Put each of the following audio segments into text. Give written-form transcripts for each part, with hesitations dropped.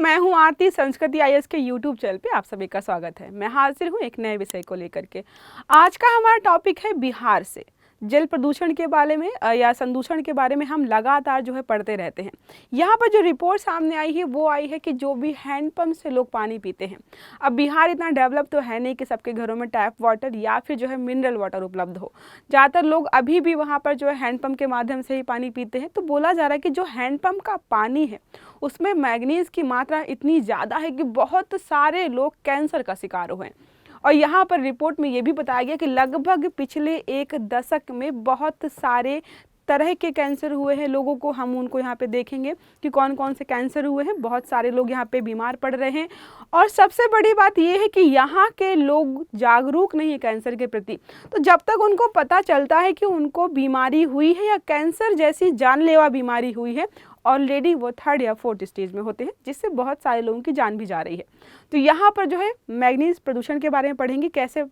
मैं हूं आरती, संस्कृति आईएएस के यूट्यूब चैनल पे आप सभी का स्वागत है। मैं हाजिर हूं एक नए विषय को लेकर के। आज का हमारा टॉपिक है बिहार से जल प्रदूषण के बारे में या संदूषण के बारे में हम लगातार जो है पढ़ते रहते हैं। यहाँ पर जो रिपोर्ट सामने आई है वो आई है कि जो भी हैंडपंप से लोग पानी पीते हैं, अब बिहार इतना डेवलप तो है नहीं कि सबके घरों में टैप वाटर या फिर जो है मिनरल वाटर उपलब्ध हो। ज़्यादातर लोग अभी भी वहाँ पर जो है हैंडपंप के माध्यम से ही पानी पीते हैं। तो बोला जा रहा है कि जो हैंडपंप का पानी है उसमें मैग्नीज की मात्रा इतनी ज़्यादा है कि बहुत सारे लोग कैंसर का शिकार हुए हैं। और यहाँ पर रिपोर्ट में ये भी बताया गया कि लगभग पिछले एक दशक में बहुत सारे तरह के कैंसर हुए हैं लोगों को। हम उनको यहाँ पे देखेंगे कि कौन कौन से कैंसर हुए हैं। बहुत सारे लोग यहाँ पे बीमार पड़ रहे हैं और सबसे बड़ी बात ये है कि यहाँ के लोग जागरूक नहीं है कैंसर के प्रति। तो जब तक उनको पता चलता है कि उनको बीमारी हुई है या कैंसर जैसी जानलेवा बीमारी हुई है, ऑलरेडी वो 3rd या 4th स्टेज में होते हैं, जिससे बहुत सारे लोगों की जान भी जा रही है। तो यहाँ पर जो है मैग्नीज प्रदूषण के बारे में पढ़ेंगे, कैसे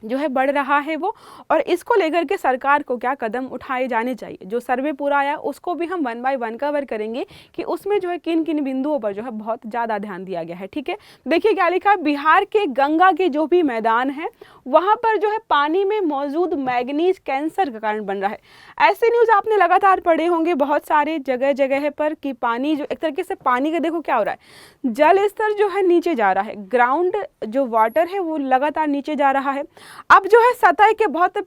जो है बढ़ रहा है वो, और इसको लेकर के सरकार को क्या कदम उठाए जाने चाहिए। जो सर्वे पूरा आया उसको भी हम 1 बाय 1 कवर करेंगे कि उसमें जो है किन किन बिंदुओं पर जो है बहुत ज़्यादा ध्यान दिया गया है। ठीक है, देखिए क्या लिखा है। बिहार के गंगा के जो भी मैदान है वहाँ पर जो है पानी में मौजूद मैग्नीज कैंसर का कारण बन रहा है। ऐसे न्यूज़ आपने लगातार पढ़े होंगे बहुत सारे जगह जगह पर कि पानी जो एक तरीके से पानी का देखो क्या हो रहा है, जल स्तर जो है नीचे जा रहा है, ग्राउंड जो वाटर है वो लगातार नीचे जा रहा है। अब जो है सतह के बहुत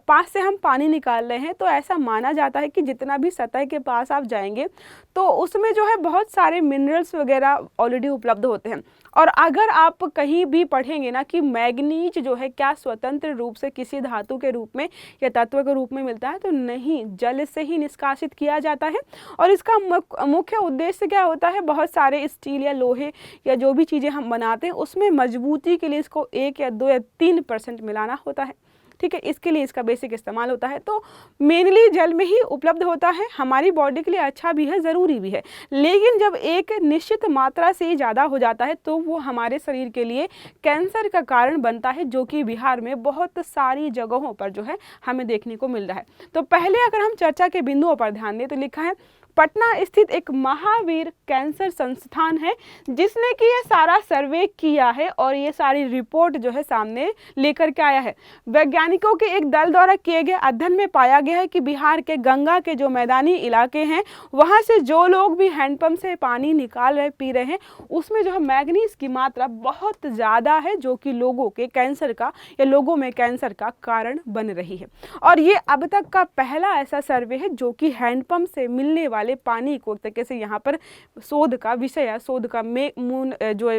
पास से हम पानी निकाल रहे हैं, तो ऐसा माना जाता है कि जितना भी सतह के पास आप जाएंगे तो उसमें जो है बहुत सारे मिनरल्स वगैरह ऑलरेडी उपलब्ध होते हैं। और अगर आप कहीं भी पढ़ेंगे ना कि मैग्नीज जो है क्या स्वतंत्र रूप से किसी धातु के रूप में या तत्व के रूप में मिलता है, तो नहीं, जल से ही निष्कासित किया जाता है। और इसका मुख्य उद्देश्य क्या होता है, बहुत सारे स्टील या लोहे या जो भी चीज़ें हम बनाते हैं उसमें मजबूती के लिए इसको 1 या 2 या 3% मिलाना होता है। ठीक है, इसके लिए इसका बेसिक इस्तेमाल होता है। तो मेनली जल में ही उपलब्ध होता है, हमारी बॉडी के लिए अच्छा भी है, ज़रूरी भी है। लेकिन जब एक निश्चित मात्रा से ज़्यादा हो जाता है तो वो हमारे शरीर के लिए कैंसर का कारण बनता है, जो कि बिहार में बहुत सारी जगहों पर जो है हमें देखने को मिल रहा है। तो पहले अगर हम चर्चा के बिंदुओं पर ध्यान दें तो लिखा है पटना स्थित एक महावीर कैंसर संस्थान है जिसने कि ये सारा सर्वे किया है और ये सारी रिपोर्ट जो है सामने लेकर के आया है। वैज्ञानिकों के एक दल द्वारा किए गए अध्ययन में पाया गया है कि बिहार के गंगा के जो मैदानी इलाके हैं वहाँ से जो लोग भी हैंडपंप से पानी निकाल रहे पी रहे हैं उसमें जो है मैग्नीज की मात्रा बहुत ज़्यादा है, जो कि लोगों के कैंसर का या लोगों में कैंसर का कारण बन रही है। और ये अब तक का पहला ऐसा सर्वे है जो कि हैंडपंप से मिलने वाले पानी को एक तरीके से यहाँ पर शोध का विषय या शोध का जो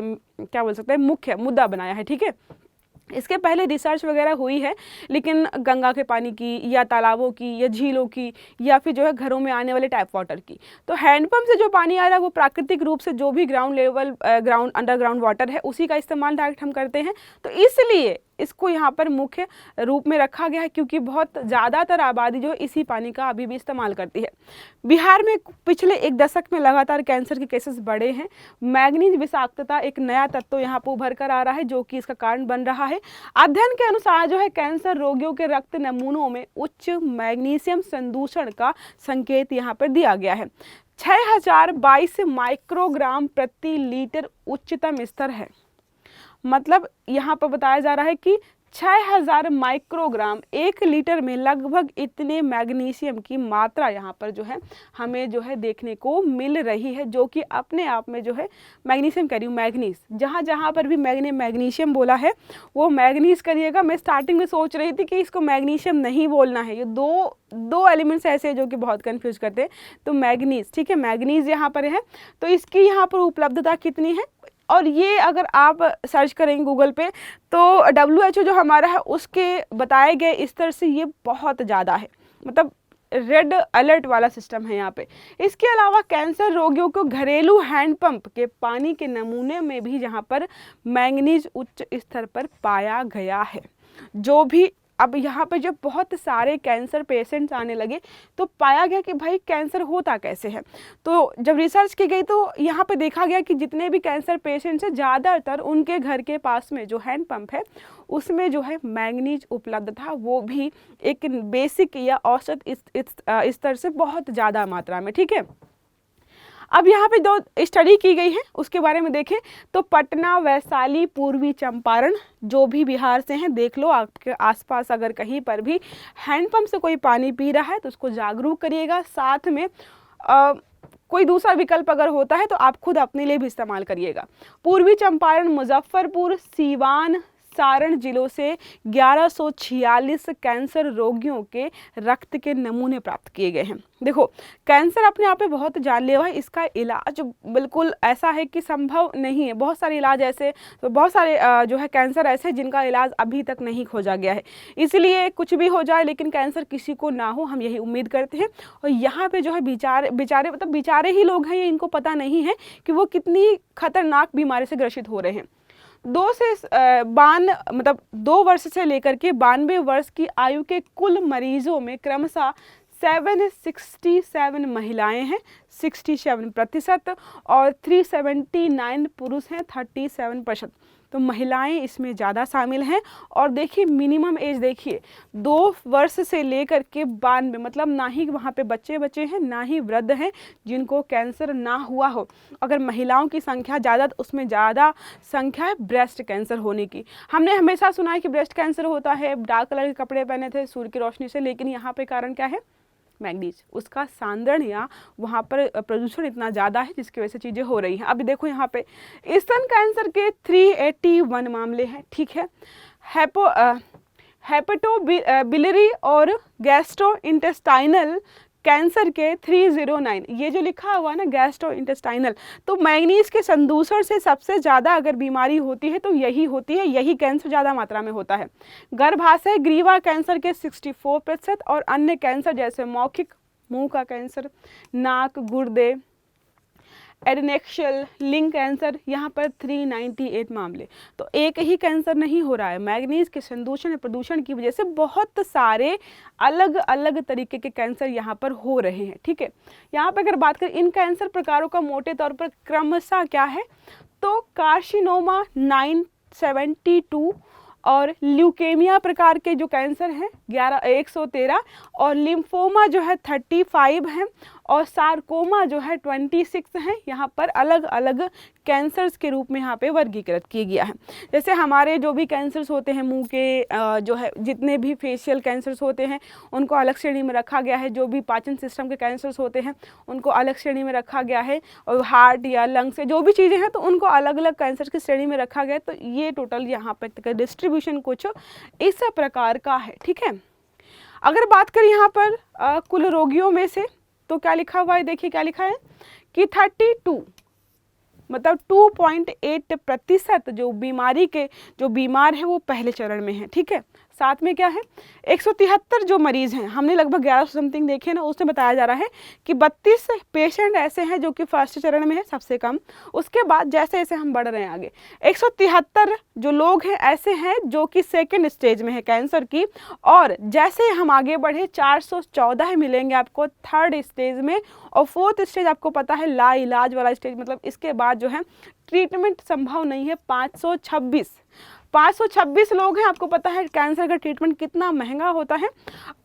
क्या बोल सकते हैं मुख्य मुद्दा बनाया है। ठीक है, इसके पहले रिसर्च वगैरह हुई है, लेकिन गंगा के पानी की या तालाबों की या झीलों की या फिर जो है घरों में आने वाले टैप वाटर की। तो हैंडपंप से जो पानी आ रहा है वो प्राकृतिक रूप से जो भी ग्राउंड लेवल अंडरग्राउंड वाटर है उसी का इस्तेमाल डायरेक्ट हम करते हैं। तो इसलिए इसको यहाँ पर मुख्य रूप में रखा गया है, क्योंकि बहुत ज़्यादातर आबादी जो इसी पानी का अभी भी इस्तेमाल करती है। बिहार में पिछले एक दशक में लगातार कैंसर के केसेस बढ़े हैं। मैग्नीज विषाक्तता एक नया तत्व यहाँ पर उभर कर आ रहा है जो कि इसका कारण बन रहा है। अध्ययन के अनुसार जो है कैंसर रोगियों के रक्त नमूनों में उच्च मैग्नीशियम संदूषण का संकेत यहाँ पर दिया गया है। 6022 माइक्रोग्राम प्रति लीटर उच्चतम स्तर है। मतलब यहाँ पर बताया जा रहा है कि 6000 माइक्रोग्राम 1 लीटर में लगभग इतने मैग्नीशियम की मात्रा यहाँ पर जो है हमें जो है देखने को मिल रही है, जो कि अपने आप में जो है मैग्नीशियम कह रही हूँ, मैग्नीज जहाँ जहाँ पर भी मैंने मैग्नीशियम बोला है वो मैग्नीज करिएगा। मैं स्टार्टिंग में सोच रही थी कि इसको मैग्नीशियम नहीं बोलना है, ये दो एलिमेंट्स ऐसे हैं जो कि बहुत कंफ्यूज करते हैं। तो मैग्नीज, ठीक है, मैग्नीज यहाँ पर है। तो इसकी यहाँ पर उपलब्धता कितनी है, और ये अगर आप सर्च करेंगे गूगल पे तो WHO जो हमारा है उसके बताए गए स्तर से ये बहुत ज़्यादा है, मतलब रेड अलर्ट वाला सिस्टम है यहाँ पे। इसके अलावा कैंसर रोगियों को घरेलू हैंडपंप के पानी के नमूने में भी जहाँ पर मैंगनीज उच्च स्तर पर पाया गया है। जो भी अब यहाँ पे जब बहुत सारे कैंसर पेशेंट्स आने लगे तो पाया गया कि भाई कैंसर होता कैसे है। तो जब रिसर्च की गई तो यहाँ पे देखा गया कि जितने भी कैंसर पेशेंट्स हैं ज़्यादातर उनके घर के पास में जो हैंडपंप है उसमें जो है मैंगनीज उपलब्ध था, वो भी एक बेसिक या औसत स्तर से बहुत ज़्यादा मात्रा में। ठीक है, अब यहाँ पे दो स्टडी की गई है, उसके बारे में देखें तो पटना, वैशाली, पूर्वी चंपारण, जो भी बिहार से हैं, देख लो आपके आसपास अगर कहीं पर भी हैंडपंप से कोई पानी पी रहा है तो उसको जागरूक करिएगा। साथ में कोई दूसरा विकल्प अगर होता है तो आप खुद अपने लिए भी इस्तेमाल करिएगा। पूर्वी चंपारण, मुजफ्फरपुर, सीवान, सारण जिलों से 1146 कैंसर रोगियों के रक्त के नमूने प्राप्त किए गए हैं। देखो, कैंसर अपने आप में बहुत जानलेवा है, इसका इलाज बिल्कुल ऐसा है कि संभव नहीं है। बहुत सारे इलाज ऐसे, तो बहुत सारे जो है कैंसर ऐसे जिनका इलाज अभी तक नहीं खोजा गया है। इसलिए कुछ भी हो जाए लेकिन कैंसर किसी को ना हो, हम यही उम्मीद करते हैं। और यहाँ पे जो है बेचारे ही लोग हैं, ये इनको पता नहीं है कि वो कितनी खतरनाक बीमारी से ग्रसित हो रहे हैं। 2 वर्ष से लेकर के 92 वर्ष की आयु के कुल मरीजों में क्रमशः 767 महिलाएं हैं 67%, और 379 पुरुष हैं 37%। तो महिलाएं इसमें ज़्यादा शामिल हैं। और देखिए मिनिमम एज देखिए 2 वर्ष से लेकर के 92, मतलब ना ही वहाँ पे बच्चे हैं ना ही वृद्ध हैं जिनको कैंसर ना हुआ हो। अगर महिलाओं की संख्या ज़्यादा तो उसमें ज़्यादा संख्या है ब्रेस्ट कैंसर होने की। हमने हमेशा सुना है कि ब्रेस्ट कैंसर होता है, डार्क कलर के कपड़े पहने थे सूर्य की रोशनी से, लेकिन यहाँ पे कारण क्या है? मैग्नीज, उसका सांद्रण या वहाँ पर प्रदूषण इतना ज़्यादा है जिसकी वजह से चीज़ें हो रही हैं। अभी देखो यहाँ पे स्तन कैंसर के 381 मामले हैं, ठीक है। हेपेटोबिलियरी और गैस्ट्रोइंटेस्टाइनल कैंसर के 309, ये जो लिखा हुआ है ना गैस्ट्रोइंटेस्टाइनल, तो मैग्नीज के संदूषण से सबसे ज़्यादा अगर बीमारी होती है तो यही होती है, यही कैंसर ज़्यादा मात्रा में होता है। गर्भाशय ग्रीवा कैंसर के 64% और अन्य कैंसर जैसे मौखिक मुंह का कैंसर, नाक, गुर्दे, एडेनेक्शियल लिंग कैंसर, यहाँ पर 398 मामले। तो एक ही कैंसर नहीं हो रहा है, मैग्नीज के संदूषण प्रदूषण की वजह से बहुत सारे अलग अलग तरीके के कैंसर यहाँ पर हो रहे हैं, ठीक है। यहाँ पर अगर बात करें इन कैंसर प्रकारों का मोटे तौर पर क्रमशः क्या है, तो कार्सिनोमा 972 और ल्यूकेमिया प्रकार के जो कैंसर हैं 113, और लिम्फोमा जो है 35 हैं, और सार्कोमा जो है 26 हैं। यहाँ पर अलग अलग कैंसर्स के रूप में यहाँ पे वर्गीकृत किया गया है। जैसे हमारे जो भी कैंसर्स होते हैं मुंह के जो है जितने भी फेशियल कैंसर्स होते हैं उनको अलग श्रेणी में रखा गया है, जो भी पाचन सिस्टम के कैंसर्स होते हैं उनको अलग श्रेणी में रखा गया है, और हार्ट या लंग से जो भी चीज़ें हैं तो उनको अलग अलग कैंसर की श्रेणी में रखा गया है। तो ये टोटल यहाँ पर डिस्ट्रीब्यूशन कुछ इस प्रकार का है, ठीक है। अगर बात करें यहाँ पर कुल रोगियों में से तो क्या लिखा हुआ है, देखिए क्या लिखा है कि 32 मतलब 2.8% जो बीमारी के जो बीमार है वो पहले चरण में है, ठीक है। साथ में क्या है 173 जो मरीज हैं, हमने लगभग 1100 समथिंग देखे ना, उसमें बताया जा रहा है कि 32 पेशेंट ऐसे हैं जो कि फर्स्ट चरण में है सबसे कम। उसके बाद जैसे जैसे हम बढ़ रहे हैं आगे 173 जो लोग हैं ऐसे हैं जो कि सेकेंड स्टेज में है कैंसर की, और जैसे हम आगे बढ़े 414 मिलेंगे आपको थर्ड स्टेज में, और फोर्थ स्टेज आपको पता है ला इलाज वाला स्टेज, मतलब इसके बाद जो है ट्रीटमेंट संभव नहीं है। 526 लोग हैं, आपको पता है कैंसर का ट्रीटमेंट कितना महंगा होता है।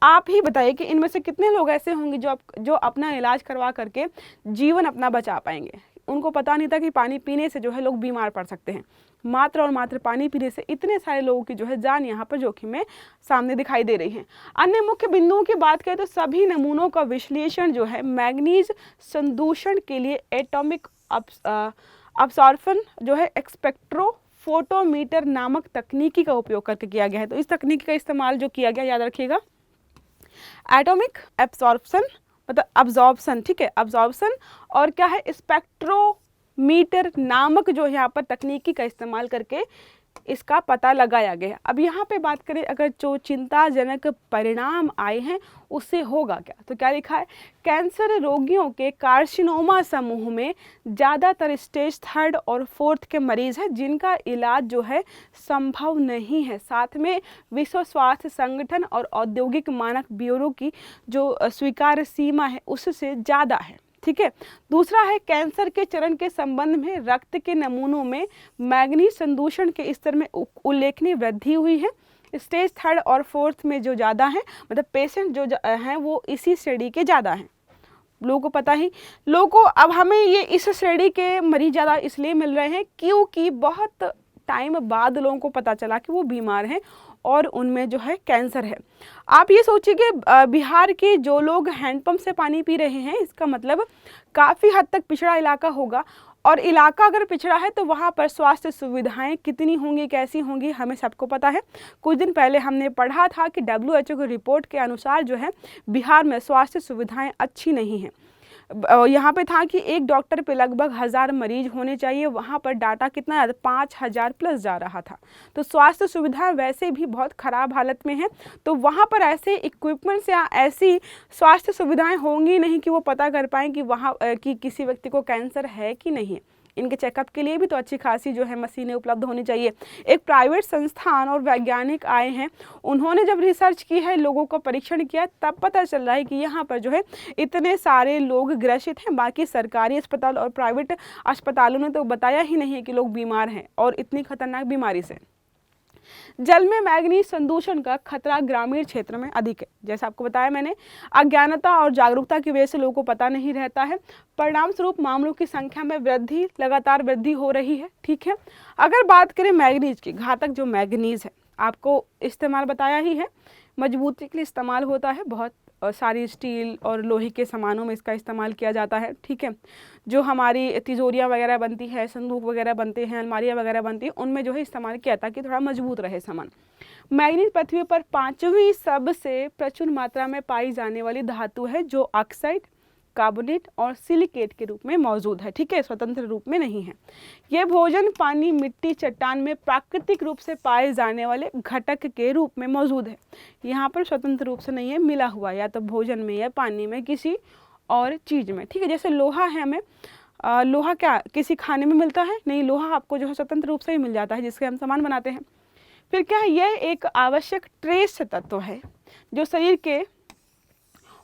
आप ही बताइए कि इनमें से कितने लोग ऐसे होंगे जो अपना इलाज करवा करके जीवन अपना बचा पाएंगे। उनको पता नहीं था कि पानी पीने से जो है लोग बीमार पड़ सकते हैं। मात्र और मात्र पानी पीने से इतने सारे लोगों की जो है जान यहाँ पर जोखिम में सामने दिखाई दे रही है। अन्य मुख्य बिंदुओं की बात करें तो सभी नमूनों का विश्लेषण जो है मैग्नीज संदूषण के लिए एटॉमिक अब्सॉर्प्शन जो है स्पेक्ट्रोफोटोमीटर नामक तकनीकी का उपयोग करके किया गया है। तो इस तकनीकी का इस्तेमाल जो किया गया याद रखिएगा, एटॉमिक एब्सॉर्प्शन मतलब अब्जॉर्प्शन, ठीक है, अब्जॉर्प्शन, और क्या है स्पेक्ट्रोमीटर नामक जो यहाँ पर तकनीकी का इस्तेमाल करके इसका पता लगाया गया। अब यहाँ पे बात करें अगर जो चिंताजनक परिणाम आए हैं उससे होगा क्या, तो क्या लिखा है कैंसर रोगियों के कार्सिनोमा समूह में ज़्यादातर स्टेज 3 और 4 के मरीज हैं जिनका इलाज जो है संभव नहीं है। साथ में विश्व स्वास्थ्य संगठन और औद्योगिक मानक ब्यूरो की जो स्वीकार्य सीमा है उससे ज़्यादा है, ठीक है। दूसरा है कैंसर के चरण के संबंध में रक्त के नमूनों में मैग्नीज संदूषण के स्तर में उल्लेखनीय वृद्धि हुई है। स्टेज 3 और 4 में जो ज़्यादा हैं मतलब पेशेंट जो हैं वो इसी श्रेणी के ज़्यादा हैं। लोगों को पता ही, लोगों को अब हमें ये इस श्रेणी के मरीज ज़्यादा इसलिए मिल रहे हैं क्योंकि बहुत टाइम बाद लोगों को पता चला कि वो बीमार हैं और उनमें जो है कैंसर है। आप ये सोचिए कि बिहार के जो लोग हैंडपंप से पानी पी रहे हैं, इसका मतलब काफ़ी हद तक पिछड़ा इलाका होगा, और इलाका अगर पिछड़ा है तो वहाँ पर स्वास्थ्य सुविधाएं कितनी होंगी, कैसी होंगी, हमें सबको पता है। कुछ दिन पहले हमने पढ़ा था कि WHO की रिपोर्ट के अनुसार जो है बिहार में स्वास्थ्य सुविधाएं अच्छी नहीं हैं। यहाँ पे था कि एक डॉक्टर पे लगभग 1000 मरीज होने चाहिए, वहाँ पर डाटा कितना ज़्यादा 5000 प्लस जा रहा था। तो स्वास्थ्य सुविधाएं वैसे भी बहुत ख़राब हालत में हैं, तो वहाँ पर ऐसे इक्विपमेंट्स या ऐसी स्वास्थ्य सुविधाएं होंगी नहीं कि वो पता कर पाएँ कि वहाँ कि किसी व्यक्ति को कैंसर है कि नहीं है। इनके चेकअप के लिए भी तो अच्छी खासी जो है मशीनें उपलब्ध होनी चाहिए। एक प्राइवेट संस्थान और वैज्ञानिक आए हैं, उन्होंने जब रिसर्च की है, लोगों का परीक्षण किया, तब पता चल रहा है कि यहाँ पर जो है इतने सारे लोग ग्रसित हैं। बाकी सरकारी अस्पताल और प्राइवेट अस्पतालों ने तो बताया ही नहीं है कि लोग बीमार हैं और इतनी खतरनाक बीमारी से। जल में मैग्नीज संदूषण का खतरा ग्रामीण क्षेत्र में अधिक है। जैसा आपको बताया मैंने, अज्ञानता और जागरूकता की वजह से लोगों को पता नहीं रहता है। परिणाम स्वरूप मामलों की संख्या में वृद्धि, लगातार वृद्धि हो रही है। ठीक है, अगर बात करें मैग्नीज की, घातक जो मैग्नीज है, आपको इस्तेमाल बताया ही है, मजबूती के लिए इस्तेमाल होता है, बहुत सारी स्टील और लोहे के सामानों में इसका इस्तेमाल किया जाता है। ठीक है, जो हमारी तिजोरियाँ वगैरह बनती है, संदूक वगैरह बनते हैं, अलमारियाँ वगैरह बनती हैं, उनमें जो है इस्तेमाल किया था कि थोड़ा मजबूत रहे सामान। मैग्नीज पृथ्वी पर 5वीं सबसे प्रचुर मात्रा में पाई जाने वाली धातु है, जो ऑक्साइड, कार्बोनेट और सिलिकेट के रूप में मौजूद है। ठीक है, स्वतंत्र रूप में नहीं है। यह भोजन, पानी, मिट्टी, चट्टान में प्राकृतिक रूप से पाए जाने वाले घटक के रूप में मौजूद है। यहाँ पर स्वतंत्र रूप से नहीं है, मिला हुआ, या तो भोजन में या पानी में, किसी और चीज़ में। ठीक है, जैसे लोहा है, हमें लोहा क्या किसी खाने में मिलता है? नहीं, लोहा आपको जो है स्वतंत्र रूप से ही मिल जाता है, जिसके हम सामान बनाते हैं। फिर क्या है, यह एक आवश्यक ट्रेस तत्व है जो शरीर के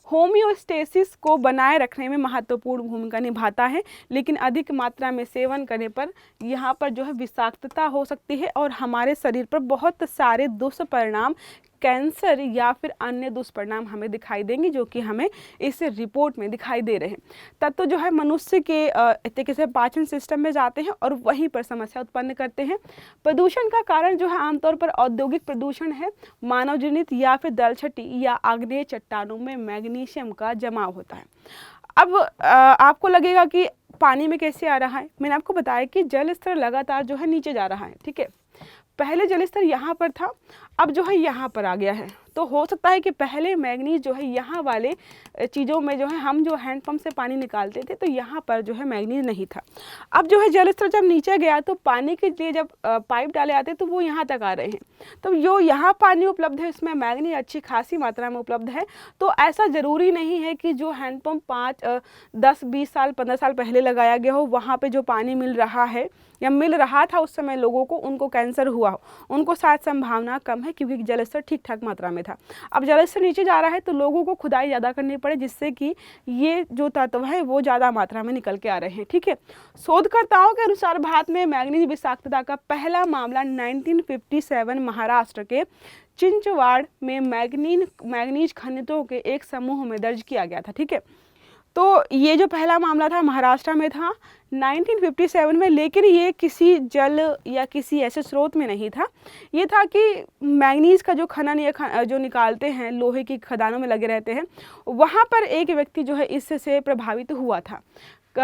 होम्योस्टेसिस को बनाए रखने में महत्वपूर्ण भूमिका निभाता है, लेकिन अधिक मात्रा में सेवन करने पर यहाँ पर जो है विषाक्तता हो सकती है और हमारे शरीर पर बहुत सारे दुष्परिणाम, कैंसर या फिर अन्य दुष्परिणाम हमें दिखाई देंगे, जो कि हमें इस रिपोर्ट में दिखाई दे रहे हैं। तत्व जो है मनुष्य के एक तरीके से पाचन सिस्टम में जाते हैं और वहीं पर समस्या उत्पन्न करते हैं। प्रदूषण का कारण जो है आमतौर पर औद्योगिक प्रदूषण है, मानव जनित या फिर दलछटी या आग्नेय चट्टानों में मैग्नीशियम का जमाव होता है। अब आपको लगेगा कि पानी में कैसे आ रहा है। मैंने आपको बताया कि जल स्तर लगातार जो है नीचे जा रहा है। ठीक है, पहले जल स्तर यहाँ पर था, अब जो है यहाँ पर आ गया है। तो हो सकता है कि पहले मैग्नीज जो है यहाँ वाले चीज़ों में जो है, हम जो हैंडपम्प से पानी निकालते थे तो यहाँ पर जो है मैग्नीज नहीं था। अब जो है जल स्तर जब नीचे गया तो पानी के लिए जब पाइप डाले आते तो वो यहाँ तक आ रहे हैं। तो जो यहाँ पानी उपलब्ध है इसमें मैग्नीज अच्छी खासी मात्रा में उपलब्ध है। तो ऐसा ज़रूरी नहीं है कि जो हैंडपम्प 5, 10, 20 साल, 15 साल पहले लगाया गया हो, वहाँ पर जो पानी मिल रहा है या मिल रहा था उस समय लोगों को, उनको कैंसर हुआ हो, उनको शायद संभावना कम है, क्योंकि जल स्तर ठीक ठाक मात्रा में था। अब जल स्तर नीचे जा रहा है तो लोगों को खुदाई ज़्यादा करनी पड़े, जिससे कि ये जो तत्व है वो ज़्यादा मात्रा में निकल के आ रहे हैं। ठीक है, शोधकर्ताओं के अनुसार भारत में मैग्नीज विषाक्तता का पहला मामला 1957 महाराष्ट्र के चिंचवाड़ में मैग्नीज खनिजों के एक समूह में दर्ज किया गया था। ठीक है, तो ये जो पहला मामला था महाराष्ट्र में था 1957 में, लेकिन ये किसी जल या किसी ऐसे स्रोत में नहीं था। ये था कि मैग्नीज का जो खनन या जो निकालते हैं, लोहे की खदानों में लगे रहते हैं, वहाँ पर एक व्यक्ति जो है इससे प्रभावित हुआ था।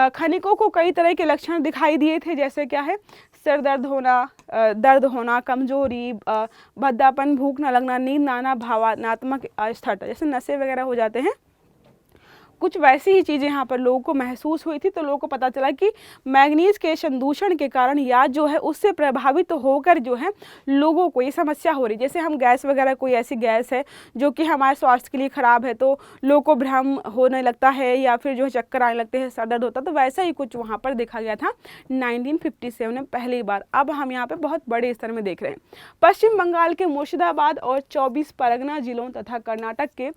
खनिकों को कई तरह के लक्षण दिखाई दिए थे, जैसे क्या है, सिर दर्द होना, कमजोरी, भद्दापन, भूख न लगना, नींद न आना, भावनात्मक अस्थिरता, जैसे नशे वगैरह हो जाते हैं, कुछ वैसी ही चीज़ें यहाँ पर लोगों को महसूस हुई थी। तो लोगों को पता चला कि मैग्नीज के संदूषण के कारण या जो है उससे प्रभावित होकर जो है लोगों को ये समस्या हो रही। जैसे हम गैस वगैरह, कोई ऐसी गैस है जो कि हमारे स्वास्थ्य के लिए ख़राब है, तो लोगों को भ्रम होने लगता है या फिर जो है चक्कर आने लगते हैं, सर दर्द होता। तो वैसा ही कुछ वहाँ पर देखा गया था 1957 में पहली बार। अब हम यहाँ पर बहुत बड़े स्तर में देख रहे हैं। पश्चिम बंगाल के मुर्शिदाबाद और 24 परगना जिलों तथा कर्नाटक के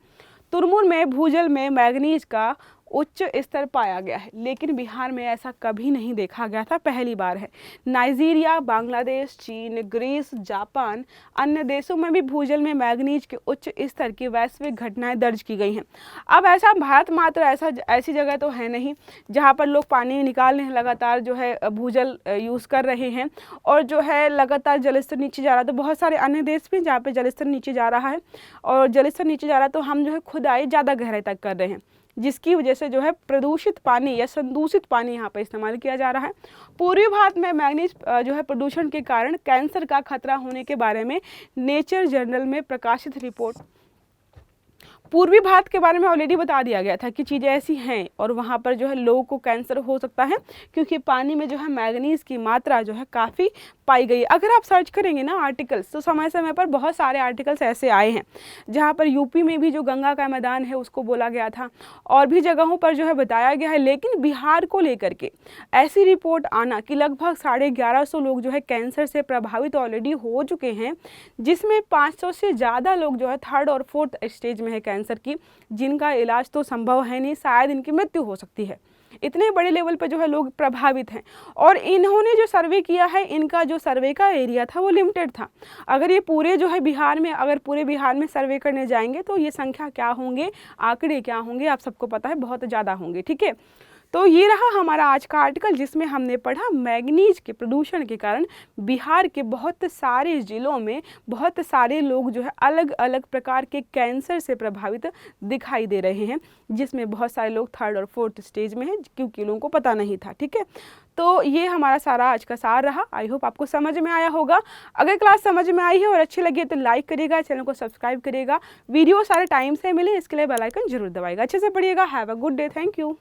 तुरमुर में भूजल में मैग्नीज का उच्च स्तर पाया गया है, लेकिन बिहार में ऐसा कभी नहीं देखा गया था, पहली बार है। नाइजीरिया, बांग्लादेश, चीन, ग्रीस, जापान, अन्य देशों में भी भूजल में मैग्नीज के उच्च स्तर की वैश्विक घटनाएं दर्ज की गई हैं। अब ऐसा भारत मात्र ऐसी जगह तो है नहीं जहां पर लोग पानी निकाल रहे हैं, लगातार जो है भूजल यूज़ कर रहे हैं और जो है लगातार जलस्तर नीचे जा रहा है। तो बहुत सारे अन्य देश भी जहाँ पे जलस्तर नीचे जा रहा है, और जलस्तर नीचे जा रहा है तो हम जो है खुदाई ज़्यादा गहराई तक कर रहे हैं, जिसकी वजह से जो है प्रदूषित पानी या संदूषित पानी यहाँ पर इस्तेमाल किया जा रहा है। पूर्वी भारत में मैग्नीज जो है प्रदूषण के कारण कैंसर का खतरा होने के बारे में नेचर जर्नल में प्रकाशित रिपोर्ट, पूर्वी भारत के बारे में ऑलरेडी बता दिया गया था कि चीज़ें ऐसी हैं और वहाँ पर जो है लोगों को कैंसर हो सकता है, क्योंकि पानी में जो है मैग्नीज की मात्रा जो है काफ़ी पाई गई। अगर आप सर्च करेंगे ना आर्टिकल्स, तो समय समय पर बहुत सारे आर्टिकल्स ऐसे आए हैं जहाँ पर यूपी में भी जो गंगा का मैदान है उसको बोला गया था, और भी जगहों पर जो है बताया गया है। लेकिन बिहार को लेकर के ऐसी रिपोर्ट आना कि लगभग 1150 लोग जो है कैंसर से प्रभावित ऑलरेडी हो चुके हैं, जिसमें 500 से ज़्यादा लोग जो है 3rd और 4th स्टेज में है कैंसर की, जिनका इलाज तो संभव है नहीं, शायद इनकी मृत्यु हो सकती है। इतने बड़े लेवल पर जो है लोग प्रभावित हैं। और इन्होंने जो सर्वे किया है, इनका जो सर्वे का एरिया था वो लिमिटेड था। अगर ये पूरे जो है बिहार में, अगर पूरे बिहार में सर्वे करने जाएंगे तो ये संख्या क्या होंगे, आंकड़े क्या होंगे, आप सबको पता है, बहुत ज़्यादा होंगे। ठीक है, तो ये रहा हमारा आज का आर्टिकल, जिसमें हमने पढ़ा मैग्नीज के प्रदूषण के कारण बिहार के बहुत सारे ज़िलों में बहुत सारे लोग जो है अलग अलग प्रकार के कैंसर से प्रभावित दिखाई दे रहे हैं, जिसमें बहुत सारे लोग 3rd और 4th स्टेज में हैं, क्योंकि लोगों को पता नहीं था। ठीक है, तो ये हमारा सारा आज का सार रहा। आई होप आपको समझ में आया होगा। अगर क्लास समझ में आई है और अच्छी लगी है तो लाइक करिएगा, चैनल को सब्सक्राइब करिएगा, वीडियो सारे टाइम से मिले इसके लिए बेल आइकन जरूर दबाइएगा। अच्छे से पढ़िएगा। Have a good day. Thank you.